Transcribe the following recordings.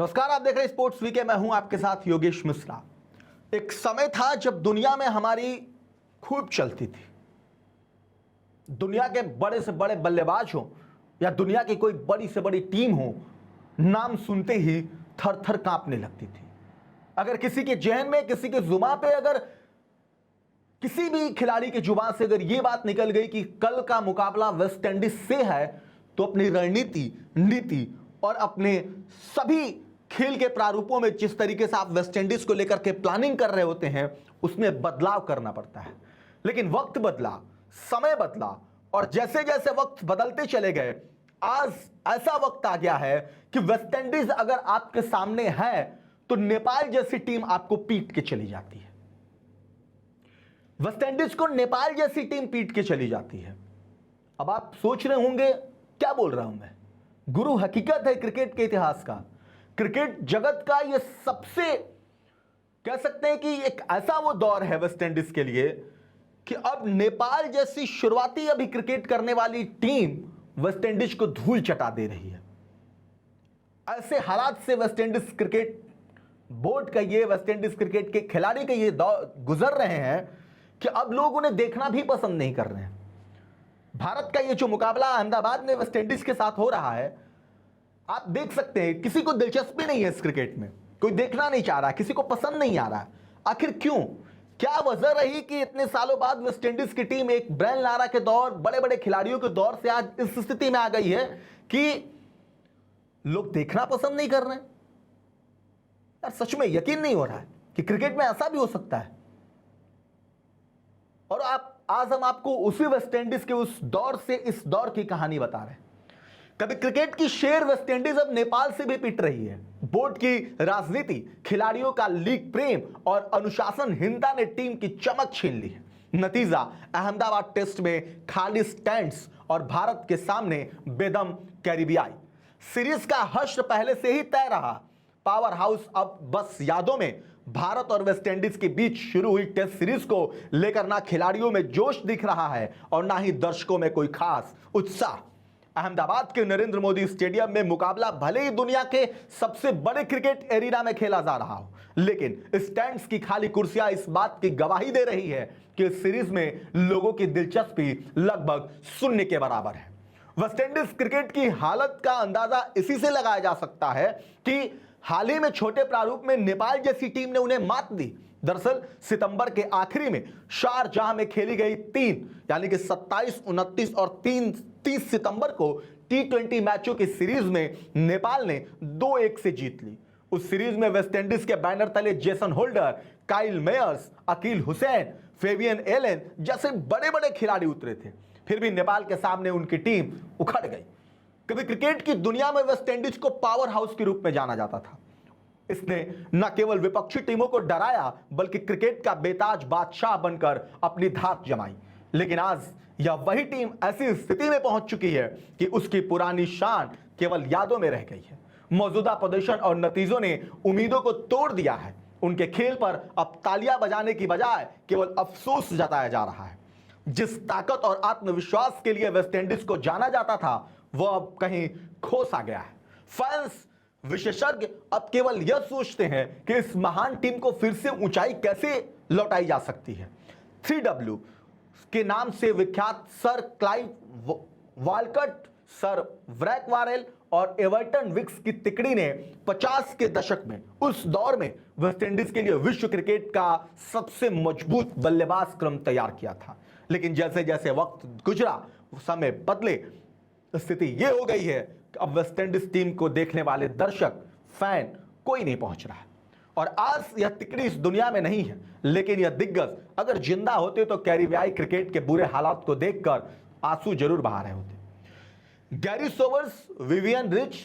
नमस्कार, आप देख रहे हैं स्पोर्ट्स वीके। मैं हूं आपके साथ योगेश मिश्रा। एक समय था जब दुनिया में हमारी खूब चलती थी। दुनिया के बड़े से बड़े बल्लेबाज हो या दुनिया की कोई बड़ी से बड़ी टीम हो, नाम सुनते ही थर थर कांपने लगती थी। अगर किसी के जहन में, किसी के जुबान पे, अगर किसी भी खिलाड़ी के जुबान से अगर यह बात निकल गई कि कल का मुकाबला वेस्ट इंडीज से है, तो अपनी रणनीति, नीति और अपने सभी खेल के प्रारूपों में जिस तरीके से आप वेस्ट इंडीज को लेकर के प्लानिंग कर रहे होते हैं, उसमें बदलाव करना पड़ता है। लेकिन वक्त बदला, समय बदला, और जैसे जैसे वक्त बदलते चले गए, आज ऐसा वक्त आ गया है कि वेस्ट इंडीज अगर आपके सामने है तो नेपाल जैसी टीम आपको पीट के चली जाती है। वेस्ट इंडीज को नेपाल जैसी टीम पीट के चली जाती है। अब आप सोच रहे होंगे क्या बोल रहा हूं मैं। गुरु हकीकत है क्रिकेट के इतिहास का, क्रिकेट जगत का यह सबसे, कह सकते हैं कि एक ऐसा वो दौर है वेस्ट इंडीज के लिए कि अब नेपाल जैसी शुरुआती अभी क्रिकेट करने वाली टीम वेस्ट इंडीज को धूल चटा दे रही है। ऐसे हालात से वेस्ट इंडीज क्रिकेट बोर्ड का ये, वेस्ट इंडीज क्रिकेट के खिलाड़ी का ये दौर गुजर रहे हैं कि अब लोग उन्हें देखना भी पसंद नहीं कर रहे हैं। भारत का ये जो मुकाबला अहमदाबाद में वेस्ट इंडीज के साथ हो रहा है, आप देख सकते हैं किसी को दिलचस्पी नहीं है इस क्रिकेट में, कोई देखना नहीं चाह रहा, किसी को पसंद नहीं आ रहा। आखिर क्यों? क्या वजह रही कि इतने सालों बाद वेस्ट इंडीज की टीम एक ब्रायन लारा के दौर, बड़े बड़े खिलाड़ियों के दौर से आज इस स्थिति में आ गई है कि लोग देखना पसंद नहीं कर रहे हैं? यार सच में यकीन नहीं हो रहा है कि क्रिकेट में ऐसा भी हो सकता है। और आज हम आपको उसी वेस्ट इंडीज के उस दौर से इस दौर की कहानी बता रहे हैं। कभी क्रिकेट की शेर वेस्ट इंडीज अब नेपाल से भी पिट रही है। बोर्ड की राजनीति, खिलाड़ियों का लीग प्रेम और अनुशासनहीनता ने टीम की चमक छीन ली है। नतीजा अहमदाबाद टेस्ट में खाली स्टैंड्स और भारत के सामने बेदम कैरिबियाई। सीरीज का हश्र पहले से ही तय रहा। पावर हाउस अब बस यादों में। भारत और वेस्ट इंडीज के बीच शुरू हुई टेस्ट सीरीज को लेकर ना खिलाड़ियों में जोश दिख रहा है और ना ही दर्शकों में कोई खास उत्साह। अहमदाबाद के नरेंद्र मोदी स्टेडियम में मुकाबला भले ही दुनिया के सबसे बड़े क्रिकेट एरिना में खेला जा रहा हो, लेकिन स्टैंड्स की खाली कुर्सियां इस बात की गवाही दे रही है कि इस सीरीज में लोगों की दिलचस्पी लगभग शून्य के बराबर है। वेस्ट इंडीज क्रिकेट की हालत का अंदाजा इसी से लगाया जा सकता है कि हाल ही में छोटे प्रारूप में नेपाल जैसी टीम ने उन्हें मात दी। दरअसल सितंबर के आखिरी में शारजाह में खेली गई यानी कि 27, 29 और 30 सितंबर को T20 मैचों की सीरीज में नेपाल ने 2-1 से जीत ली। उस सीरीज में वेस्ट इंडीज के बैनर तले Jason Holder, Kyle Mayers, Akeal Hosein, Fabian Allen जैसे बड़े बड़े खिलाड़ी उतरे थे। फिर भी नेपाल के सामने उनकी टीम उखड़ गई। कभी क्रिकेट की दुनिया में वेस्ट इंडीज को पावर हाउस के रूप में जाना जाता था। इसने न केवल विपक्षी टीमों को डराया, बल्कि क्रिकेट का बेताज बादशाह बनकर अपनी धाक जमाई। लेकिन आज यह वही टीम ऐसी स्थिति में पहुंच चुकी है कि उसकी पुरानी शान केवल यादों में रह गई है। मौजूदा प्रदर्शन और नतीजों ने उम्मीदों को तोड़ दिया है। उनके खेल पर अब तालियां बजाने की बजाय केवल अफसोस जताया जा रहा है। जिस ताकत और आत्मविश्वास के लिए वेस्ट इंडीज को जाना जाता था, वह अब कहीं खो सा गया है। फैंस, विशेषज्ञ अब केवल यह सोचते हैं कि इस महान टीम को फिर से ऊंचाई कैसे लौटाई जा सकती है। 3W के नाम से विख्यात सर क्लाइव वालकट, सर व्रैक वारेल और एवर्टन विक्स की तिकड़ी ने 50 के दशक में, उस दौर में वेस्ट इंडीज के लिए विश्व क्रिकेट का सबसे मजबूत बल्लेबाज क्रम तैयार किया था। लेकिन जैसे जैसे वक्त गुजरा, समय बदले, स्थिति यह हो गई है कि अब वेस्ट इंडीज टीम को देखने वाले दर्शक, फैन कोई नहीं पहुंच रहा है। और आज यह तिकड़ी इस दुनिया में नहीं है, लेकिन यह दिग्गज अगर जिंदा होते तो कैरिबियाई क्रिकेट के बुरे हालात को देखकर आंसू जरूर बहा रहे होते। Garry Sobers, Vivian Rich,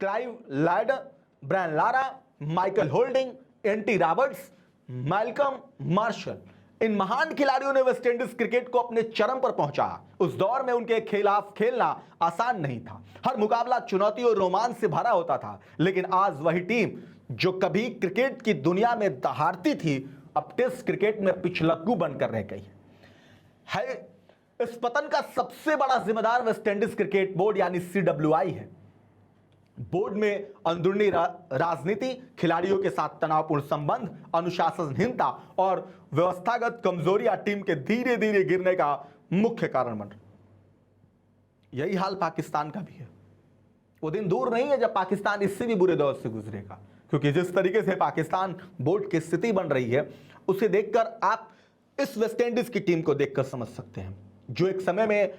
Clive Lloyd, Brian Lara, Michael Holding, Andy Roberts, Malcolm Marshall, इन महान खिलाड़ियों ने वेस्ट इंडीज क्रिकेट को अपने चरम पर पहुंचाया। उस दौर में उनके खिलाफ खेलना आसान नहीं था। हर मुकाबला चुनौती और रोमांच से भरा होता था। लेकिन आज वही टीम जो कभी क्रिकेट की दुनिया में दहाड़ती थी, अब टेस्ट क्रिकेट में पिछलग्गू बनकर रह गई है। इस पतन का सबसे बड़ा जिम्मेदार वेस्ट इंडीज क्रिकेट बोर्ड यानी CWI है। बोर्ड में अंदरूनी राजनीति, खिलाड़ियों के साथ तनावपूर्ण संबंध, अनुशासनहीनता और व्यवस्थागत कमजोरियां टीम के धीरे धीरे गिरने का मुख्य कारण बन रही। यही हाल पाकिस्तान का भी है। वो दिन दूर नहीं है जब पाकिस्तान इससे भी बुरे दौर से गुजरेगा, क्योंकि जिस तरीके से पाकिस्तान बोर्ड की स्थिति बन रही है उसे देखकर आप इस वेस्टइंडीज की टीम को देखकर समझ सकते हैं, जो एक समय में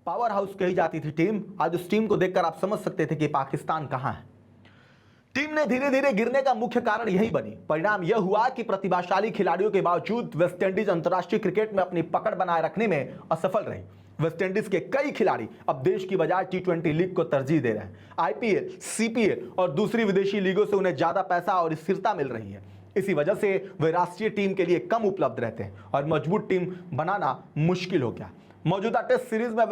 पावर हाउस कही जाती थी टीम। आज उस टीम को देखकर आप समझ सकते थे कि पाकिस्तान कहां है। टीम ने धीरे धीरे गिरने का मुख्य कारण यही बनी। परिणाम यह हुआ कि प्रतिभाशाली खिलाड़ियों के बावजूद वेस्टइंडीज अंतर्राष्ट्रीय क्रिकेट में अपनी पकड़ बनाए रखने में असफल रही। वेस्टइंडीज के कई खिलाड़ी अब देश की बजाय T20 लीग को तरजीह दे रहे हैं। IPL, CPL और दूसरी विदेशी लीगों से उन्हें ज्यादा पैसा और स्थिरता मिल रही है। इसी वजह से वे राष्ट्रीय टीम के लिए कम उपलब्ध रहते हैं और मजबूत टीम बनाना मुश्किल हो गया। मौजूदा टेस्ट सीरीज में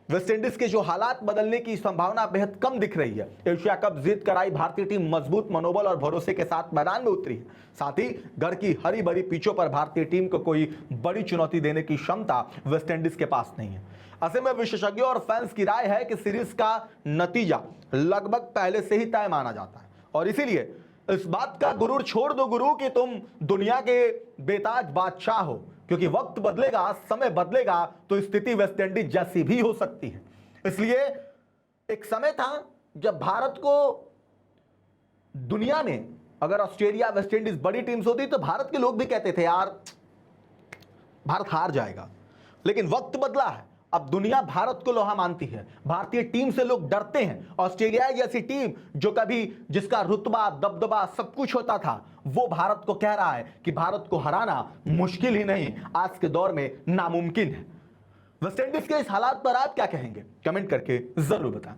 वेस्टइंडीज के जो हालात बदलने की संभावना बेहद कम दिख रही है। एशिया कप जीत कर आई भारतीय टीम मजबूत मनोबल और भरोसे के साथ मैदान में उतरी है। साथ ही घर की हरी भरी पिचों पर भारतीय टीम को कोई बड़ी चुनौती देने की क्षमता वेस्टइंडीज के पास नहीं है। ऐसे में विशेषज्ञों और फैंस की राय है कि सीरीज का नतीजा लगभग पहले से ही तय माना जाता है और इसीलिए इस बात का गुरूर छोड़ दो गुरु कि तुम दुनिया के बेताज बादशाह हो, क्योंकि वक्त बदलेगा, समय बदलेगा तो स्थिति वेस्टइंडीज जैसी भी हो सकती है। इसलिए एक समय था जब भारत को दुनिया में अगर ऑस्ट्रेलिया, वेस्टइंडीज बड़ी टीम्स होती तो भारत के लोग भी कहते थे यार भारत हार जाएगा। लेकिन वक्त बदला है, अब दुनिया भारत को लोहा मानती है। भारतीय टीम से लोग डरते हैं। ऑस्ट्रेलिया जैसी टीम जो कभी जिसका रुतबा, दबदबा सब कुछ होता था, वो भारत को कह रहा है कि भारत को हराना मुश्किल ही नहीं, आज के दौर में नामुमकिन है। वेस्टइंडीज के इस हालात पर आप क्या कहेंगे? कमेंट करके जरूर बताएं।